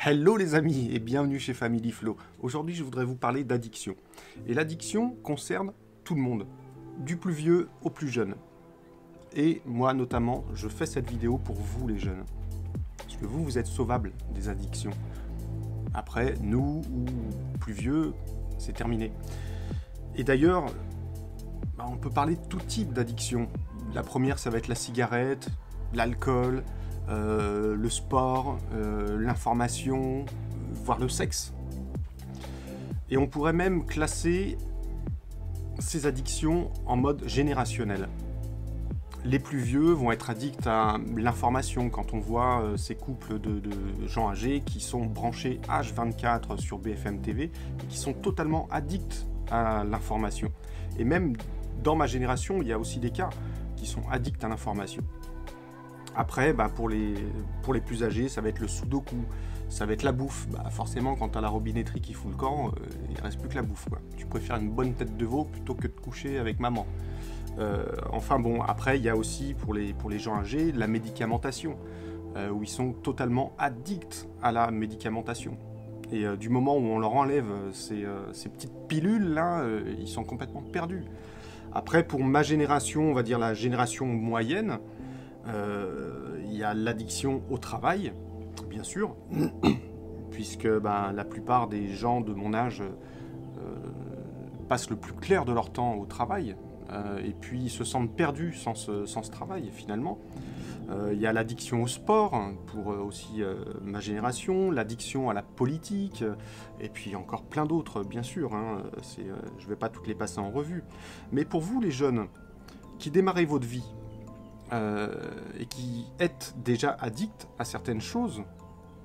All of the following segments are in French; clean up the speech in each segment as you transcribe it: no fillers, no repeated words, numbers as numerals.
Hello les amis et bienvenue chez Family Flow. Aujourd'hui je voudrais vous parler d'addiction. Et l'addiction concerne tout le monde, du plus vieux au plus jeune. Et moi notamment, je fais cette vidéo pour vous les jeunes. Parce que vous êtes sauvables des addictions. Après, nous ou plus vieux, c'est terminé. Et d'ailleurs, on peut parler de tout type d'addiction. La première, ça va être la cigarette, l'alcool, le sport, l'information, voire le sexe. Et on pourrait même classer ces addictions en mode générationnel. Les plus vieux vont être addicts à l'information quand on voit ces couples de gens âgés qui sont branchés H24 sur BFM TV et qui sont totalement addicts à l'information. Et même dans ma génération, il y a aussi des cas qui sont addicts à l'information. Après, pour les plus âgés, ça va être le sudoku, ça va être la bouffe. Forcément, quand tu as la robinetterie qui fout le camp, il ne reste plus que la bouffe, quoi. Tu préfères une bonne tête de veau plutôt que de coucher avec maman. Après, il y a aussi, pour les gens âgés, la médicamentation, où ils sont totalement addicts à la médicamentation. Et du moment où on leur enlève ces petites pilules-là, ils sont complètement perdus. Après, pour ma génération, on va dire la génération moyenne, il y a l'addiction au travail, bien sûr, puisque la plupart des gens de mon âge passent le plus clair de leur temps au travail, et puis ils se sentent perdus sans ce travail, finalement. Il y a l'addiction au sport, pour aussi ma génération, l'addiction à la politique, et puis encore plein d'autres, bien sûr. Je ne vais pas toutes les passer en revue. Mais pour vous, les jeunes, qui démarrez votre vie, et qui êtes déjà addicts à certaines choses,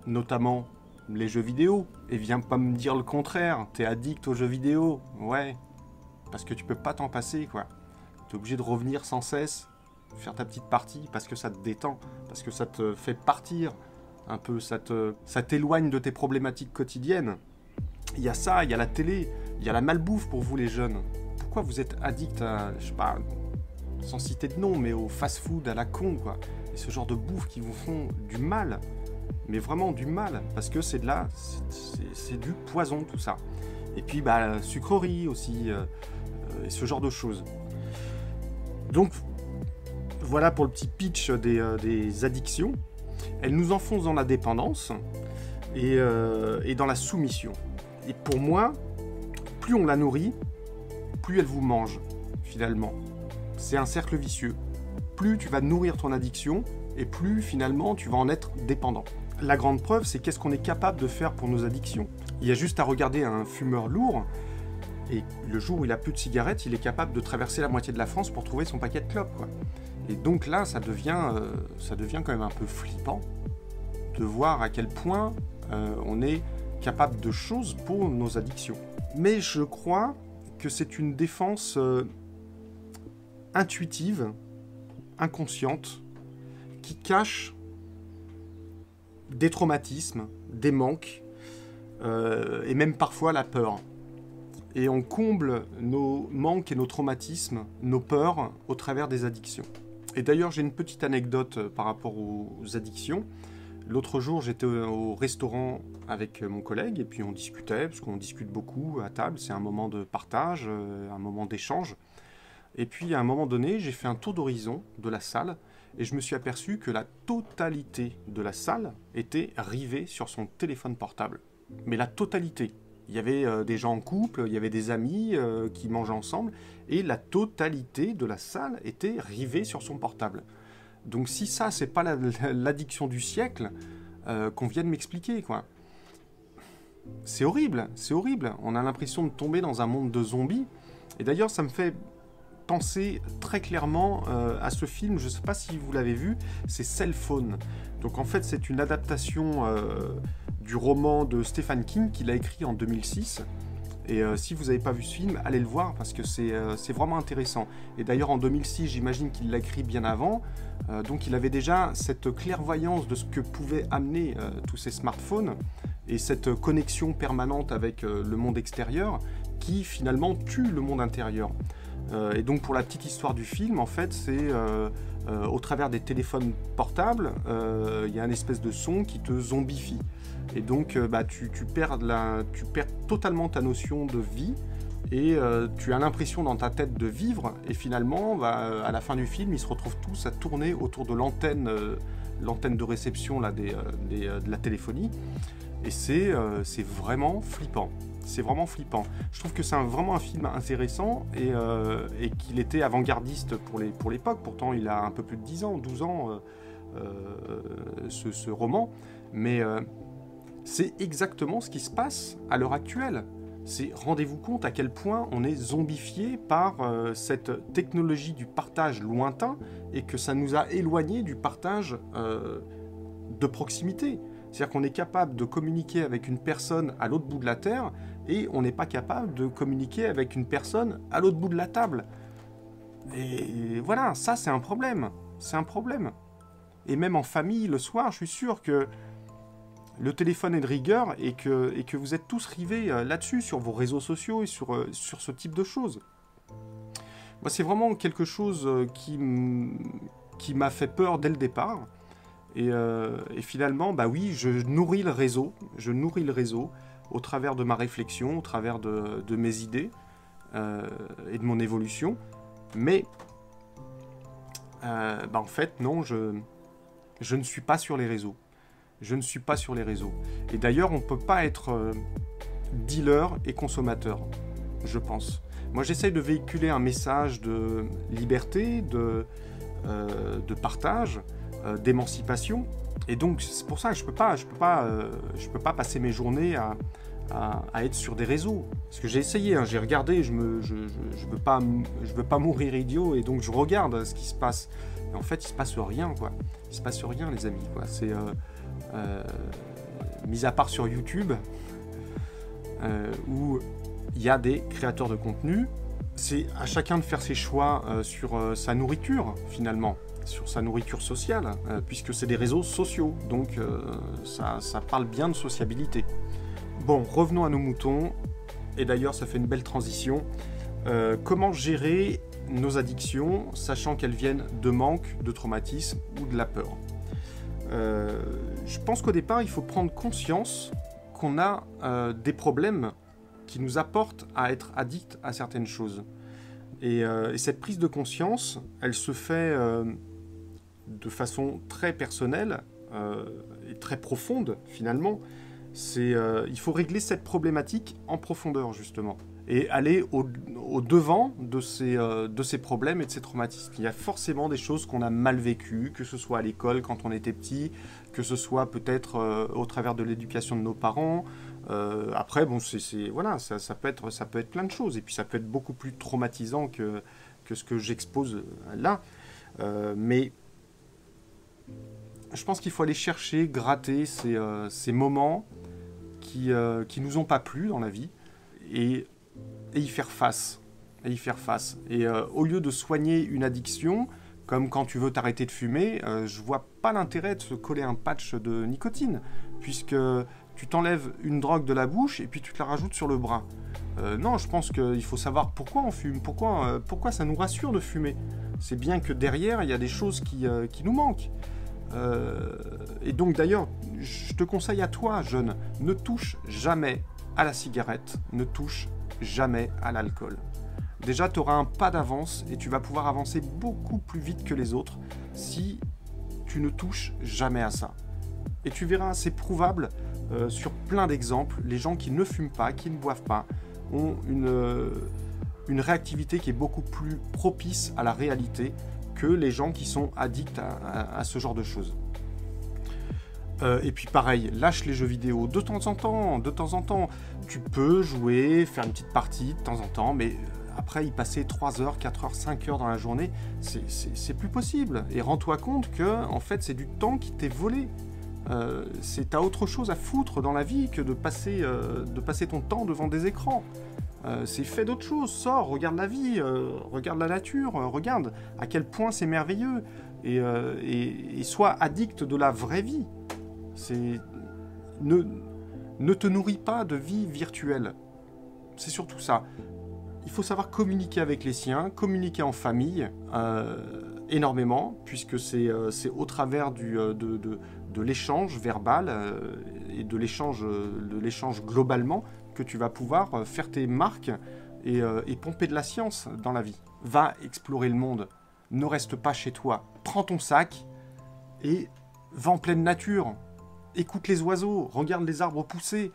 notamment les jeux vidéo, et viens pas me dire le contraire, t'es addict aux jeux vidéo, ouais, parce que tu peux pas t'en passer, quoi. T'es obligé de revenir sans cesse, faire ta petite partie, parce que ça te détend, parce que ça te fait partir un peu, ça t'éloigne de tes problématiques quotidiennes. Il y a ça, il y a la télé, il y a la malbouffe pour vous les jeunes. Pourquoi vous êtes addicts à, je sais pas, sans citer de nom, mais au fast-food à la con, quoi. Et ce genre de bouffe qui vous font du mal, mais vraiment du mal, parce que c'est du poison, tout ça. Et puis, la sucrerie aussi, et ce genre de choses. Donc, voilà pour le petit pitch des addictions. Elles nous enfoncent dans la dépendance et dans la soumission. Et pour moi, plus on la nourrit, plus elle vous mange, finalement. C'est un cercle vicieux. Plus tu vas nourrir ton addiction, et plus finalement tu vas en être dépendant. La grande preuve, c'est qu'est-ce qu'on est capable de faire pour nos addictions. Il y a juste à regarder un fumeur lourd, et le jour où il n'a plus de cigarettes, il est capable de traverser la moitié de la France pour trouver son paquet de clopes, quoi. Et donc là, ça devient quand même un peu flippant de voir à quel point on est capable de choses pour nos addictions. Mais je crois que c'est une défense intuitive, inconsciente, qui cache des traumatismes, des manques, et même parfois la peur. Et on comble nos manques et nos traumatismes, nos peurs, au travers des addictions. Et d'ailleurs, j'ai une petite anecdote par rapport aux addictions. L'autre jour, j'étais au restaurant avec mon collègue, et puis on discutait, parce qu'on discute beaucoup à table, c'est un moment de partage, un moment d'échange. Et puis, à un moment donné, j'ai fait un tour d'horizon de la salle et je me suis aperçu que la totalité de la salle était rivée sur son téléphone portable. Mais la totalité. Il y avait des gens en couple, il y avait des amis qui mangeaient ensemble et la totalité de la salle était rivée sur son portable. Donc si ça, c'est pas l'addiction du siècle qu'on vient de m'expliquer, quoi. C'est horrible, c'est horrible. On a l'impression de tomber dans un monde de zombies. Et d'ailleurs, ça me fait penser très clairement à ce film, je ne sais pas si vous l'avez vu, c'est Cell Phone. Donc en fait c'est une adaptation du roman de Stephen King qu'il a écrit en 2006. Et si vous n'avez pas vu ce film, allez le voir parce que c'est vraiment intéressant. Et d'ailleurs en 2006, j'imagine qu'il l'a écrit bien avant, donc il avait déjà cette clairvoyance de ce que pouvaient amener tous ces smartphones et cette connexion permanente avec le monde extérieur qui finalement tue le monde intérieur. Et donc pour la petite histoire du film, en fait, c'est au travers des téléphones portables, il y a une espèce de son qui te zombifie. Et donc, tu perds totalement ta notion de vie, et tu as l'impression dans ta tête de vivre, et finalement, à la fin du film, ils se retrouvent tous à tourner autour de l'antenne de réception là, de la téléphonie, et c'est vraiment flippant. C'est vraiment flippant. Je trouve que c'est vraiment un film intéressant, et qu'il était avant-gardiste pour l'époque. Pourtant, il a un peu plus de 10 ans, 12 ans, ce roman. Mais c'est exactement ce qui se passe à l'heure actuelle. Rendez-vous compte à quel point on est zombifié par cette technologie du partage lointain, et que ça nous a éloignés du partage de proximité. C'est-à-dire qu'on est capable de communiquer avec une personne à l'autre bout de la Terre, et on n'est pas capable de communiquer avec une personne à l'autre bout de la table. Et voilà, ça c'est un problème. C'est un problème. Et même en famille, le soir, je suis sûr que le téléphone est de rigueur, et que vous êtes tous rivés là-dessus, sur vos réseaux sociaux et sur ce type de choses. Moi, c'est vraiment quelque chose qui m'a fait peur dès le départ. Et finalement, oui, je nourris le réseau au travers de ma réflexion, au travers de mes idées et de mon évolution. Mais en fait, non, je ne suis pas sur les réseaux. Je ne suis pas sur les réseaux. Et d'ailleurs, on ne peut pas être dealer et consommateur, je pense. Moi, j'essaye de véhiculer un message de liberté, de partage, d'émancipation. Et donc, c'est pour ça que je peux pas passer mes journées à être sur des réseaux. Parce que j'ai essayé, hein, j'ai regardé, je veux pas mourir idiot, et donc je regarde ce qui se passe. Et en fait, il se passe rien, quoi. Il se passe rien, les amis, quoi. C'est mis à part sur YouTube, où il y a des créateurs de contenu, c'est à chacun de faire ses choix sur sa nourriture, finalement, sur sa nourriture sociale, puisque c'est des réseaux sociaux, donc ça parle bien de sociabilité. Bon, revenons à nos moutons, et d'ailleurs ça fait une belle transition. Comment gérer nos addictions, sachant qu'elles viennent de manque, de traumatisme ou de la peur? Je pense qu'au départ, il faut prendre conscience qu'on a des problèmes qui nous apportent à être addict à certaines choses. Et cette prise de conscience, elle se fait de façon très personnelle et très profonde, finalement. Il faut régler cette problématique en profondeur, justement, et aller au devant de ces problèmes et de ces traumatismes. Il y a forcément des choses qu'on a mal vécues, que ce soit à l'école quand on était petit, que ce soit peut-être au travers de l'éducation de nos parents. Après, bon, voilà, ça peut être plein de choses, et puis ça peut être beaucoup plus traumatisant que ce que j'expose là. Mais je pense qu'il faut aller chercher, gratter ces moments qui nous ont pas plu dans la vie, et y faire face. Et au lieu de soigner une addiction, comme quand tu veux t'arrêter de fumer, je vois pas l'intérêt de se coller un patch de nicotine, puisque tu t'enlèves une drogue de la bouche et puis tu te la rajoutes sur le bras. Non, je pense qu'il faut savoir pourquoi on fume, pourquoi ça nous rassure de fumer. C'est bien que derrière, il y a des choses qui nous manquent. Et donc d'ailleurs, je te conseille à toi, jeune, ne touche jamais à la cigarette, ne touche jamais à l'alcool. Déjà, tu auras un pas d'avance et tu vas pouvoir avancer beaucoup plus vite que les autres si tu ne touches jamais à ça. Et tu verras, c'est prouvable sur plein d'exemples. Les gens qui ne fument pas, qui ne boivent pas, ont une réactivité qui est beaucoup plus propice à la réalité que les gens qui sont addicts à ce genre de choses. Et puis pareil, lâche les jeux vidéo de temps en temps. Tu peux jouer, faire une petite partie de temps en temps, mais après y passer 3 heures, 4 heures, 5 heures dans la journée, c'est plus possible. Et rends-toi compte que en fait, c'est du temps qui t'est volé. T'as autre chose à foutre dans la vie que de passer ton temps devant des écrans. C'est fait d'autres choses, sors, regarde la vie, regarde la nature, regarde à quel point c'est merveilleux, et sois addict de la vraie vie. Ne te nourris pas de vie virtuelle. C'est surtout ça. Il faut savoir communiquer avec les siens, communiquer en famille, énormément, puisque c'est au travers de l'échange verbal et de l'échange globalement que tu vas pouvoir faire tes marques et pomper de la science dans la vie. Va explorer le monde, ne reste pas chez toi, prends ton sac et va en pleine nature, écoute les oiseaux, regarde les arbres pousser,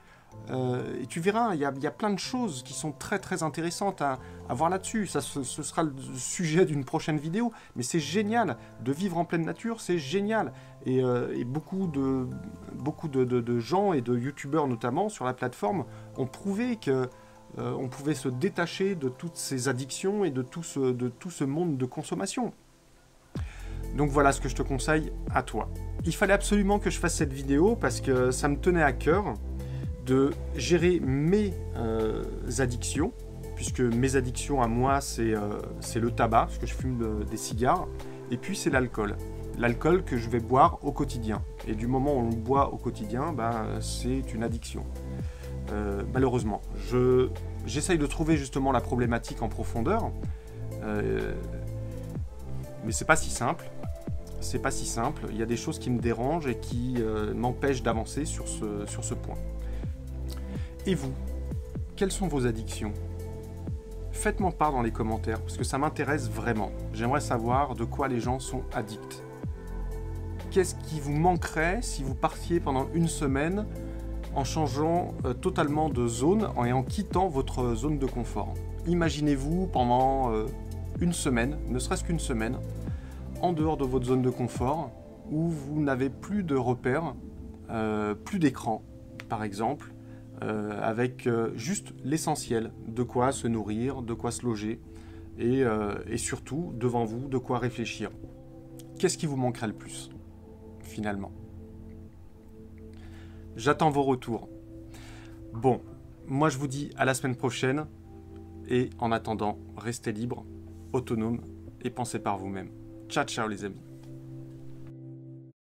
et tu verras, il y a plein de choses qui sont très très intéressantes à voir là-dessus. Ça, ce sera le sujet d'une prochaine vidéo, mais c'est génial de vivre en pleine nature, c'est génial. Et beaucoup de gens et de youtubeurs notamment sur la plateforme ont prouvé que on pouvait se détacher de toutes ces addictions et de tout ce monde de consommation. Donc voilà ce que je te conseille à toi. Il fallait absolument que je fasse cette vidéo parce que ça me tenait à cœur de gérer mes addictions, puisque mes addictions à moi, c'est le tabac, parce que je fume des cigares, et puis c'est l'alcool. L'alcool que je vais boire au quotidien. Et du moment où on le boit au quotidien, c'est une addiction. Malheureusement. J'essaye de trouver justement la problématique en profondeur, mais c'est pas si simple. C'est pas si simple. Il y a des choses qui me dérangent et qui m'empêchent d'avancer sur ce point. Et vous, quelles sont vos addictions? Faites-moi part dans les commentaires, parce que ça m'intéresse vraiment. J'aimerais savoir de quoi les gens sont addicts. Qu'est-ce qui vous manquerait si vous partiez pendant une semaine en changeant totalement de zone et en quittant votre zone de confort? Imaginez-vous pendant une semaine, ne serait-ce qu'une semaine, en dehors de votre zone de confort, où vous n'avez plus de repères, plus d'écran, par exemple, avec juste l'essentiel, de quoi se nourrir, de quoi se loger, et surtout, devant vous, de quoi réfléchir. Qu'est-ce qui vous manquerait le plus, finalement? J'attends vos retours. Bon, moi je vous dis à la semaine prochaine, et en attendant, restez libres, autonomes, et pensez par vous-même. Ciao, ciao les amis.